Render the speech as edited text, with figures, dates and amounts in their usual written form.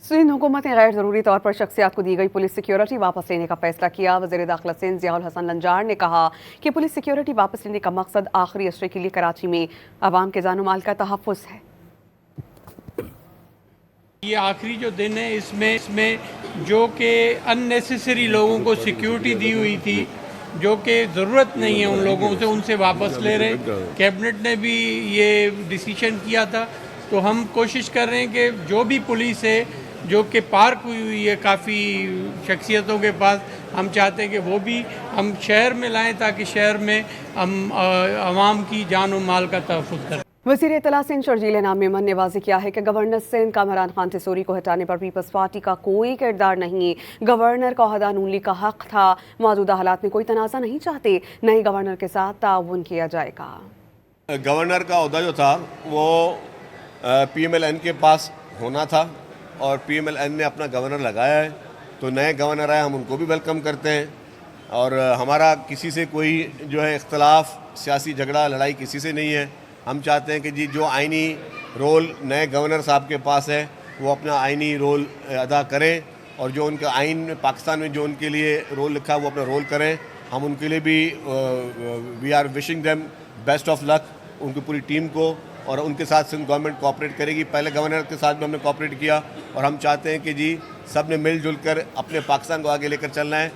सिंध हुकूमत ने गैर ज़रूरी तौर पर शख्सियात को दी गई पुलिस सिक्योरिटी वापस लेने का फैसला किया। वज़ीर दाखिला सिंध ज़ियाउल हसन लंजार ने कहा कि पुलिस सिक्योरिटी वापस लेने का मकसद आखिरी असरे के लिए कराची में अवाम के जानो माल का तहफ़्फ़ुज़ है। ये आखिरी जो दिन है इसमें जो कि अननेसेसरी लोगों को सिक्योरिटी दी हुई थी, जो कि ज़रूरत नहीं है उन लोगों से, उनसे वापस ले रहे हैं। कैबिनेट ने भी ये डिसीजन किया था, तो हम कोशिश कर रहे हैं कि जो भी पुलिस है जो कि पार्क हुई है काफ़ी शख्सियतों के पास, हम चाहते हैं कि वो भी हम शहर में लाएं ताकि शहर में हम आवाम की जान और माल का तहफ़्फ़ुज़ करें। वज़ीर इत्तला सिंध शर्जील इनाम मेमन ने वाज़ेह किया है कि गवर्नर सिंध कामरान खान थिसोरी को हटाने पर पीपल्स पार्टी का कोई किरदार नहीं। गवर्नर का ओहदा नून लीग का हक था। मौजूदा हालात में कोई तनाज़ा नहीं चाहते, नए गवर्नर के साथ ताउन किया जाएगा। गवर्नर का ओहदा जो था वो PMLN के पास होना था और PMLN ने अपना गवर्नर लगाया है, तो नए गवर्नर आए हम उनको भी वेलकम करते हैं। और हमारा किसी से कोई जो है इख्तलाफ, सियासी झगड़ा, लड़ाई किसी से नहीं है। हम चाहते हैं कि जी जो आइनी रोल नए गवर्नर साहब के पास है वो अपना आइनी रोल अदा करें, और जो उनका आइन में पाकिस्तान में जो उनके लिए रोल लिखा है वो अपना रोल करें। हम उनके लिए भी we are wishing them best of luck, उनकी पूरी टीम को, और उनके साथ सिंध गवर्नमेंट कोऑपरेट करेगी। पहले गवर्नर के साथ भी हमने कोऑपरेट किया और हम चाहते हैं कि जी सब ने मिलजुल कर अपने पाकिस्तान को आगे लेकर चलना है।